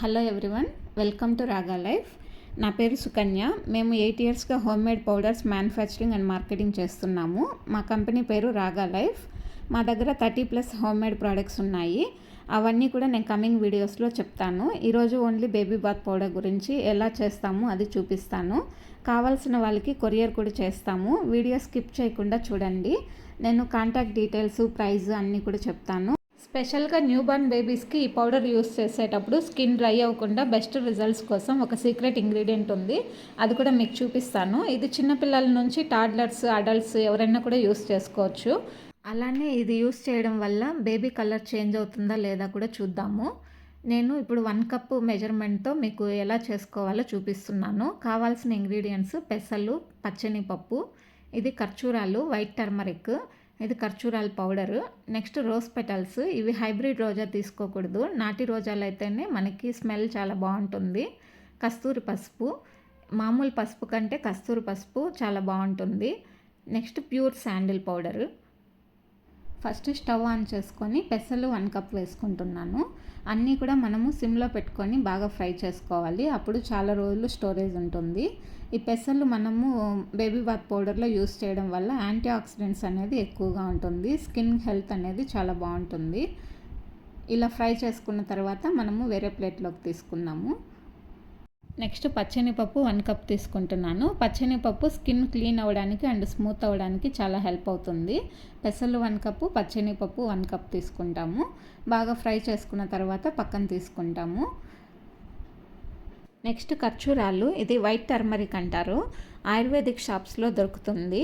Hello everyone, welcome to రాగా life. నా పేరు సుకన్య. మేము 8 ఇయర్స్గా homemade powders manufacturing and marketing చేస్తున్నాము. మా కంపెనీ పేరు రాగా లైఫ్. మా దగ్గర 30+ హోమ్మేడ్ ప్రోడక్ట్స్ ఉన్నాయి. అవన్నీ కూడా నేను కమింగ్ వీడియోస్లో చెప్తాను. ఈరోజు ఓన్లీ బేబీ బాత్ పౌడర్ గురించి ఎలా చేస్తాము అది చూపిస్తాను. కావాల్సిన వాళ్ళకి కొరియర్ కూడా చేస్తాము. వీడియో స్కిప్ చేయకుండా చూడండి. నేను కాంటాక్ట్ డీటెయిల్స్, ప్రైస్ అన్నీ కూడా చెప్తాను. స్పెషల్గా న్యూబార్న్ బేబీస్కి ఈ పౌడర్ యూస్ చేసేటప్పుడు స్కిన్ డ్రై అవ్వకుండా బెస్ట్ రిజల్ట్స్ కోసం ఒక సీక్రెట్ ఇంగ్రీడియంట్ ఉంది. అది కూడా మీకు చూపిస్తాను. ఇది చిన్నపిల్లల నుంచి టాడ్లర్స్, అడల్ట్స్ ఎవరైనా కూడా యూస్ చేసుకోవచ్చు. అలానే ఇది యూస్ చేయడం వల్ల బేబీ కలర్ చేంజ్ అవుతుందా లేదా కూడా చూద్దాము. నేను ఇప్పుడు 1 కప్పు మెజర్మెంట్తో మీకు ఎలా చేసుకోవాలో చూపిస్తున్నాను. కావాల్సిన ఇంగ్రీడియంట్స్ పెసలు, పచ్చని పప్పు, ఇది ఖర్జూరాలు, వైట్ టర్మరిక్, ఇది ఖర్జూరాల పౌడరు, నెక్స్ట్ రోజ్ పెటల్స్. ఇవి హైబ్రిడ్ రోజా తీసుకోకూడదు, నాటి రోజాలు అయితేనే మనకి స్మెల్ చాలా బాగుంటుంది. కస్తూరి పసుపు, మామూలు పసుపు కంటే కస్తూరి పసుపు చాలా బాగుంటుంది. Next pure sandal powder. First stove on చేసుకొని పెసలు 1 కప్ వేసుకుంటున్నాను. అన్నీ కూడా మనము సిమ్లో పెట్టుకొని బాగా ఫ్రై చేసుకోవాలి. అప్పుడు చాలా రోజులు స్టోరేజ్ ఉంటుంది. ఈ పెసలు మనము బేబీ బాత్ పౌడర్లో యూస్ చేయడం వల్ల యాంటీ ఆక్సిడెంట్స్ అనేది ఎక్కువగా ఉంటుంది. స్కిన్ హెల్త్ అనేది చాలా బాగుంటుంది. ఇలా ఫ్రై చేసుకున్న తర్వాత మనము వేరే ప్లేట్లోకి తీసుకుందాము. నెక్స్ట్ పచ్చనిపప్పు 1 కప్ తీసుకుంటున్నాను. పచ్చనిపప్పు స్కిన్ క్లీన్ అవ్వడానికి అండ్ స్మూత్ అవ్వడానికి చాలా హెల్ప్ అవుతుంది. పెసలు 1 కప్పు, పచ్చనిపప్పు 1 కప్ తీసుకుంటాము. బాగా ఫ్రై చేసుకున్న తర్వాత పక్కన తీసుకుంటాము. నెక్స్ట్ ఖర్జూరాలు, ఇది వైట్ టర్మరిక్ అంటారు. ఆయుర్వేదిక్ షాప్స్లో దొరుకుతుంది.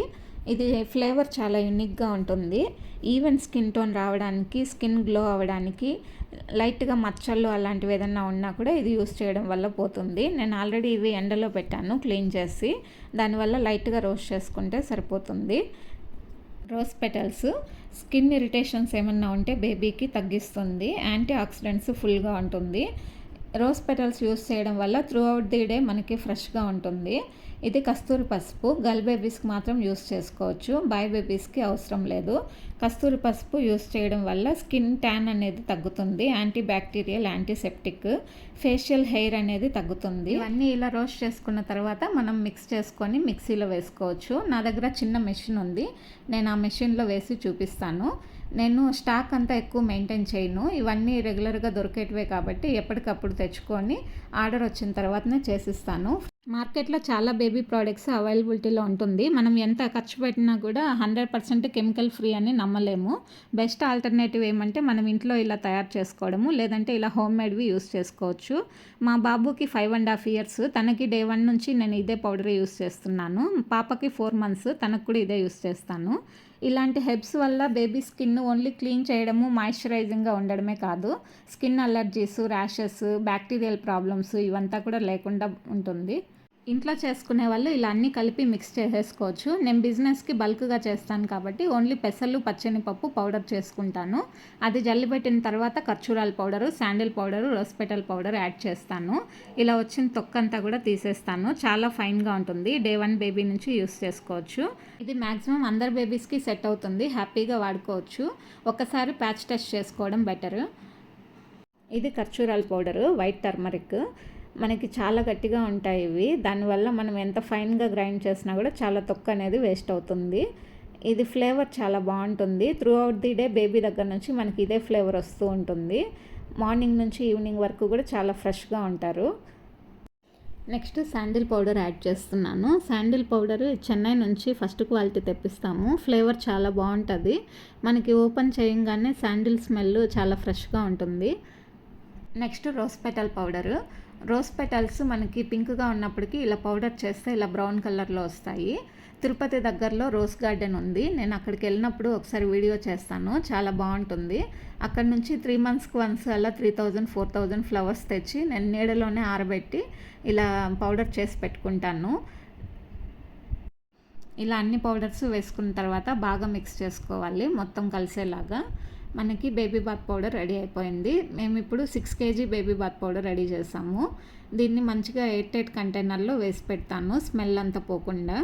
ఇది ఫ్లేవర్ చాలా యూనిక్గా ఉంటుంది. ఈవెన్ స్కిన్ టోన్ రావడానికి, స్కిన్ గ్లో అవ్వడానికి, లైట్గా మచ్చళ్ళు అలాంటివి ఏదన్నా ఉన్నా కూడా ఇది యూస్ చేయడం వల్ల పోతుంది. నేను ఆల్రెడీ ఇవి ఎండలో పెట్టాను క్లీన్ చేసి. దానివల్ల లైట్గా రోస్ట్ చేసుకుంటే సరిపోతుంది. రోజ్ పెటల్స్, స్కిన్ ఇరిటేషన్స్ ఏమన్నా ఉంటే బేబీకి తగ్గిస్తుంది. యాంటీ ఆక్సిడెంట్స్ ఫుల్గా ఉంటుంది. రోజ్ పెటల్స్ యూస్ చేయడం వల్ల త్రూ అవుట్ ది డే మనకి ఫ్రెష్గా ఉంటుంది. ఇది కస్తూరి పసుపు, గర్ల్ బేబీస్కి మాత్రం యూస్ చేసుకోవచ్చు, బాయ్ బేబీస్కి అవసరం లేదు. కస్తూరి పసుపు యూస్ చేయడం వల్ల స్కిన్ ట్యాన్ అనేది తగ్గుతుంది. Anti bacterial, antiseptic, facial hair అనేది తగ్గుతుంది. ఇవన్నీ ఇలా రోస్ట్ చేసుకున్న తర్వాత మనం మిక్స్ చేసుకొని మిక్సీలో వేసుకోవచ్చు. నా దగ్గర చిన్న మెషిన్ ఉంది, నేను ఆ మెషిన్లో వేసి చూపిస్తాను. నేను స్టాక్ అంతా ఎక్కువ మెయింటైన్ చేయను. ఇవన్నీ రెగ్యులర్గా దొరికేటివే కాబట్టి ఎప్పటికప్పుడు తెచ్చుకొని ఆర్డర్ వచ్చిన తర్వాతనే చేసిస్తాను. మార్కెట్లో చాలా బేబీ ప్రోడక్ట్స్ అవైలబిలిటీలో ఉంటుంది. మనం ఎంత ఖర్చు పెట్టినా కూడా 100% కెమికల్ ఫ్రీ అని నమ్మలేము. బెస్ట్ ఆల్టర్నేటివ్ ఏమంటే మనం ఇంట్లో ఇలా తయారు చేసుకోవడము, లేదంటే ఇలా హోమ్ మేడ్వి యూస్ చేసుకోవచ్చు. మా బాబుకి 5.5 ఇయర్స్, తనకి డే 1 నుంచి నేను ఇదే పౌడర్ యూస్ చేస్తున్నాను. పాపకి 4 మంత్స్, తనకు కూడా ఇదే యూస్ చేస్తాను. ఇలాంటి హెర్బ్స్ వల్ల బేబీ స్కిన్ ఓన్లీ క్లీన్ చేయడము, మాయిశ్చరైజింగ్గా ఉండడమే కాదు, skin allergies, rashes, bacterial problems ఇవంతా కూడా లేకుండా ఉంటుంది. ఇంట్లో చేసుకునే వాళ్ళు ఇలా అన్నీ కలిపి మిక్స్ చేసేసుకోవచ్చు. నేను బిజినెస్కి బల్క్గా చేస్తాను కాబట్టి ఓన్లీ పెసలు, పచ్చనిపప్పు పౌడర్ చేసుకుంటాను. అది జల్లిపెట్టిన తర్వాత ఖర్జూరాల powder, sandal powder, rose petal powder add చేస్తాను. ఇలా వచ్చిన తొక్కంతా కూడా తీసేస్తాను. చాలా ఫైన్గా ఉంటుంది. డే 1 బేబీ నుంచి యూస్ చేసుకోవచ్చు. ఇది మ్యాక్సిమం అందరు బేబీస్కి సెట్ అవుతుంది. హ్యాపీగా వాడుకోవచ్చు. ఒకసారి ప్యాచ్ టెస్ట్ చేసుకోవడం బెటర్. ఇది ఖర్జూరాల పౌడరు, వైట్ టర్మరిక్. మనకి చాలా గట్టిగా ఉంటాయి ఇవి. దానివల్ల మనం ఎంత ఫైన్గా గ్రైండ్ చేసినా కూడా చాలా తొక్క అనేది వేస్ట్ అవుతుంది. ఇది ఫ్లేవర్ చాలా బాగుంటుంది. Through out the day baby దగ్గర నుంచి మనకి ఇదే ఫ్లేవర్ వస్తూ ఉంటుంది. మార్నింగ్ నుంచి ఈవినింగ్ వరకు కూడా చాలా ఫ్రెష్గా ఉంటారు. నెక్స్ట్ శాండిల్ పౌడర్ యాడ్ చేస్తున్నాను. శాండిల్ పౌడర్ చెన్నై నుంచి ఫస్ట్ క్వాలిటీ తెప్పిస్తాము. ఫ్లేవర్ చాలా బాగుంటుంది. మనకి ఓపెన్ చేయంగానే శాండిల్ స్మెల్ చాలా ఫ్రెష్గా ఉంటుంది. Next rose petal powder. Rose petals మనకి పింక్గా ఉన్నప్పటికీ ఇలా పౌడర్ చేస్తే ఇలా బ్రౌన్ కలర్లో వస్తాయి. తిరుపతి దగ్గరలో రోజ్ గార్డెన్ ఉంది. నేను అక్కడికి వెళ్ళినప్పుడు ఒకసారి వీడియో చేస్తాను, చాలా బాగుంటుంది. అక్కడ నుంచి 3 మంత్స్కి వన్స్ అలా 3000, 4000 ఫ్లవర్స్ తెచ్చి నేను నీడలోనే ఆరబెట్టి ఇలా పౌడర్ చేసి పెట్టుకుంటాను. ఇలా అన్ని పౌడర్స్ వేసుకున్న తర్వాత బాగా మిక్స్ చేసుకోవాలి మొత్తం కలిసేలాగా. మనకి బేబీ బాత్ పౌడర్ రెడీ అయిపోయింది. మేము ఇప్పుడు 6 kg baby bath powder ready చేసాము. దీన్ని మంచిగా ఎయిర్ టైట్ కంటైనర్లో వేసి పెడతాను, స్మెల్ అంతా పోకుండా.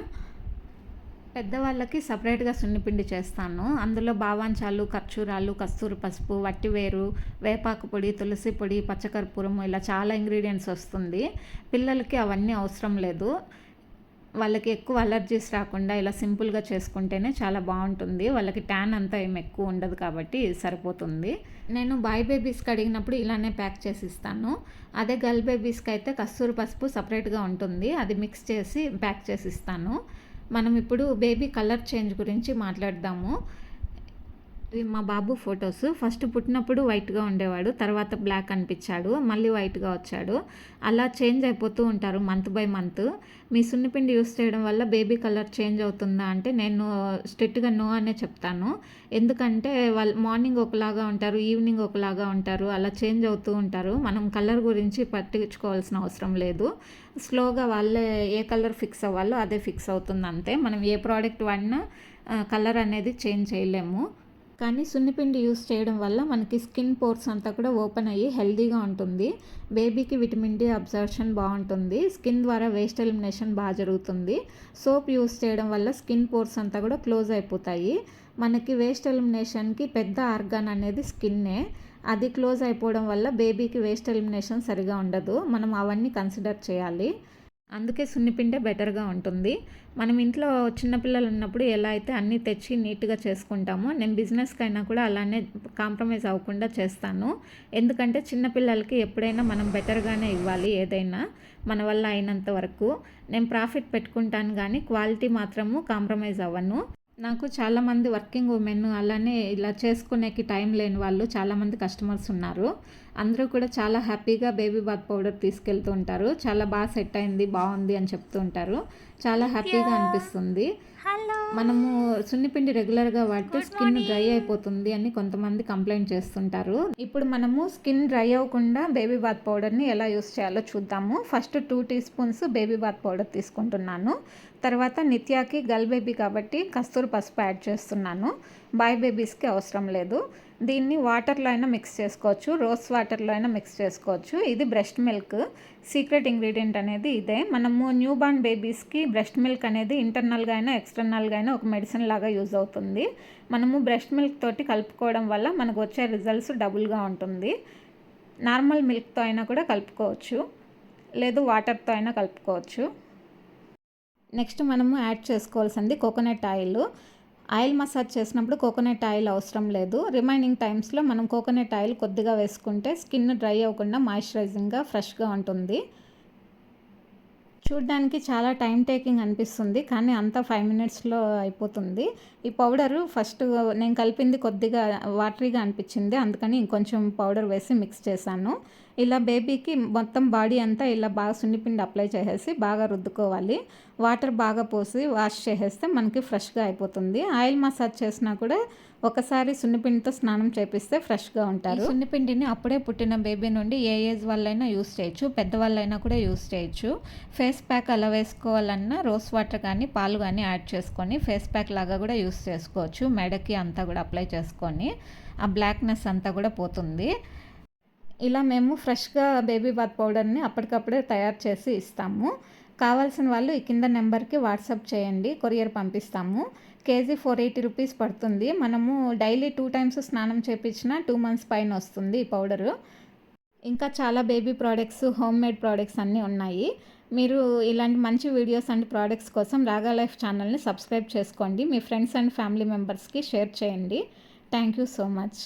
పెద్దవాళ్ళకి సపరేట్గా సున్నిపిండి చేస్తాను. అందులో బావాంచాలు, ఖర్జూరాలు, కస్తూరి పసుపు, వట్టివేరు, వేపాకు పొడి, తులసి పొడి, పచ్చకర్పూరం ఇలా చాలా ఇంగ్రీడియంట్స్ వస్తుంది. పిల్లలకి అవన్నీ అవసరం లేదు. వాళ్ళకి ఎక్కువ అలర్జీస్ రాకుండా ఇలా సింపుల్గా చేసుకుంటేనే చాలా బాగుంటుంది. వాళ్ళకి ట్యాన్ అంతా ఏమి ఎక్కువ ఉండదు కాబట్టి సరిపోతుంది. నేను బాయ్ బేబీస్కి అడిగినప్పుడు ఇలానే ప్యాక్ చేసి ఇస్తాను. అదే గర్ల్ బేబీస్కి అయితే కస్తూరి పసుపు సపరేట్గా ఉంటుంది, అది మిక్స్ చేసి ప్యాక్ చేసి ఇస్తాను. మనం ఇప్పుడు బేబీ కలర్ చేంజ్ గురించి మాట్లాడదాము. ఇవి మా బాబు ఫొటోస్. ఫస్ట్ పుట్టినప్పుడు వైట్గా ఉండేవాడు, తర్వాత బ్లాక్ అనిపించాడు, మళ్ళీ వైట్గా వచ్చాడు. అలా చేంజ్ అయిపోతూ ఉంటారు మంత్ బై మంత్. మీ సున్నిపిండి యూస్ చేయడం వల్ల బేబీ కలర్ చేంజ్ అవుతుందా అంటే నేను స్ట్రిక్ట్గా నో అనే చెప్తాను. ఎందుకంటే వాళ్ళు మార్నింగ్ ఒకలాగా ఉంటారు, ఈవినింగ్ ఒకలాగా ఉంటారు, అలా చేంజ్ అవుతూ ఉంటారు. మనం కలర్ గురించి పట్టించుకోవాల్సిన అవసరం లేదు. స్లోగా వాళ్ళే ఏ కలర్ ఫిక్స్ అవ్వాలో అదే ఫిక్స్ అవుతుంది అంతే. మనం ఏ ప్రోడక్ట్ వాడినా కలర్ అనేది చేంజ్ చేయలేము. కానీ సున్నిపిండి యూస్ చేయడం వల్ల మనకి స్కిన్ పోర్స్ అంతా కూడా ఓపెన్ అయ్యి హెల్తీగా ఉంటుంది. బేబీకి విటమిన్ డి అబ్జర్ప్షన్ బాగుంటుంది. స్కిన్ ద్వారా వేస్ట్ ఎలిమినేషన్ బాగా జరుగుతుంది. సోప్ యూస్ చేయడం వల్ల స్కిన్ పోర్స్ అంతా కూడా క్లోజ్ అయిపోతాయి. మనకి వేస్ట్ ఎలిమినేషన్కి పెద్ద ఆర్గాన్ అనేది స్కిన్నే. అది క్లోజ్ అయిపోవడం వల్ల బేబీకి వేస్ట్ ఎలిమినేషన్ సరిగా ఉండదు. మనం అవన్నీ కన్సిడర్ చేయాలి. అందుకే సున్నిపిండే బెటర్గా ఉంటుంది. మనం ఇంట్లో చిన్నపిల్లలు ఉన్నప్పుడు ఎలా అయితే అన్నీ తెచ్చి నీట్గా చేసుకుంటామో, నేను బిజినెస్కైనా కూడా అలానే కాంప్రమైజ్ అవ్వకుండా చేస్తాను. ఎందుకంటే చిన్నపిల్లలకి ఎప్పుడైనా మనం బెటర్గానే ఇవ్వాలి ఏదైనా, మన వల్ల అయినంత వరకు. నేను ప్రాఫిట్ పెట్టుకుంటాను కానీ క్వాలిటీ మాత్రము కాంప్రమైజ్ అవ్వను. నాకు చాలామంది వర్కింగ్ ఉమెన్ అలానే ఇలా చేసుకునేకి టైం లేని వాళ్ళు చాలామంది కస్టమర్స్ ఉన్నారు. అందరూ కూడా చాలా హ్యాపీగా బేబీ బాత్ పౌడర్ తీసుకెళ్తూ ఉంటారు. చాలా బాగా సెట్ అయింది, బాగుంది అని చెప్తూ ఉంటారు. చాలా హ్యాపీగా అనిపిస్తుంది. మనము సున్నిపిండి రెగ్యులర్గా వాడితే స్కిన్ డ్రై అయిపోతుంది అని కొంతమంది కంప్లైంట్ చేస్తుంటారు. ఇప్పుడు మనము స్కిన్ డ్రై అవ్వకుండా బేబీ బాత్ పౌడర్ని ఎలా యూస్ చేయాలో చూద్దాము. First 2 teaspoons baby bath powder తీసుకుంటున్నాను. తర్వాత నిత్యాకి గర్ల్ బేబీ కాబట్టి కస్తూరి పసుపు యాడ్ చేస్తున్నాను. బాయ్ బేబీస్కి అవసరం లేదు. దీన్ని వాటర్లో అయినా మిక్స్ చేసుకోవచ్చు, రోజ్ వాటర్లో అయినా మిక్స్ చేసుకోవచ్చు. ఇది బ్రెస్ట్ మిల్క్. సీక్రెట్ ఇంగ్రీడియంట్ అనేది ఇదే. మనము న్యూ బార్న్ బేబీస్కి బ్రెస్ట్ మిల్క్ అనేది ఇంటర్నల్గా అయినా ఎక్స్టర్నల్గా అయినా ఒక మెడిసిన్ లాగా యూజ్ అవుతుంది. మనము బ్రెస్ట్ మిల్క్ తోటి కలుపుకోవడం వల్ల మనకు వచ్చే రిజల్ట్స్ డబుల్గా ఉంటుంది. నార్మల్ మిల్క్తో అయినా కూడా కలుపుకోవచ్చు, లేదు వాటర్తో అయినా కలుపుకోవచ్చు. నెక్స్ట్ మనము యాడ్ చేసుకోవాల్సింది కోకోనట్ ఆయిల్. ఆయిల్ మసాజ్ చేసినప్పుడు కోకోనట్ ఆయిల్ అవసరం లేదు. రిమైనింగ్ టైమ్స్లో మనం కోకోనట్ ఆయిల్ కొద్దిగా వేసుకుంటే స్కిన్ డ్రై అవ్వకుండా మాయిశ్చరైజింగ్గా ఫ్రెష్గా ఉంటుంది. చూడ్డానికి చాలా టైం టేకింగ్ అనిపిస్తుంది, కానీ అంతా 5 మినిట్స్లో అయిపోతుంది. ఈ పౌడరు ఫస్ట్ నేను కలిపింది కొద్దిగా వాటరీగా అనిపించింది, అందుకని ఇంకొంచెం పౌడర్ వేసి మిక్స్ చేశాను. ఇలా బేబీకి మొత్తం బాడీ అంతా ఇలా బాగా సున్నిపిండి అప్లై చేసేసి బాగా రుద్దుకోవాలి. వాటర్ బాగా పోసి వాష్ చేసేస్తే మనకి ఫ్రెష్గా అయిపోతుంది. ఆయిల్ మసాజ్ చేసినా కూడా ఒకసారి సున్నిపిండితో స్నానం చేపిస్తే ఫ్రెష్గా ఉంటారు. సున్నిపిండిని అప్పుడే పుట్టిన బేబీ నుండి ఏ ఏజ్ వాళ్ళైనా యూస్ చేయొచ్చు, పెద్దవాళ్ళైనా కూడా యూస్ చేయొచ్చు. ఫేస్ ప్యాక్ అలా వేసుకోవాలన్నా రోజ్ వాటర్ కానీ పాలు కానీ యాడ్ చేసుకొని ఫేస్ ప్యాక్ లాగా కూడా యూస్ చేసుకోవచ్చు. మెడకి అంతా కూడా అప్లై చేసుకొని ఆ బ్లాక్నెస్ అంతా కూడా పోతుంది. ఇలా మేము ఫ్రెష్గా బేబీ బాత్ పౌడర్ని అప్పటికప్పుడే తయారు చేసి ఇస్తాము. కావాల్సిన వాళ్ళు ఈ కింద నెంబర్కి వాట్సాప్ చేయండి, కొరియర్ పంపిస్తాము. కేజీ 480 రూపీస్ పడుతుంది. మనము డైలీ 2 టైమ్స్ స్నానం చేయించిన 2 మంత్స్ పైన వస్తుంది ఈ పౌడరు. ఇంకా చాలా baby products, home made products అన్నీ ఉన్నాయి. మీరు ఇలాంటి మంచి వీడియోస్ అండ్ ప్రోడక్ట్స్ కోసం రాగా లైఫ్ ఛానల్ని సబ్స్క్రైబ్ చేసుకోండి. మీ ఫ్రెండ్స్ అండ్ ఫ్యామిలీ మెంబర్స్కి షేర్ చేయండి. Thank you so much.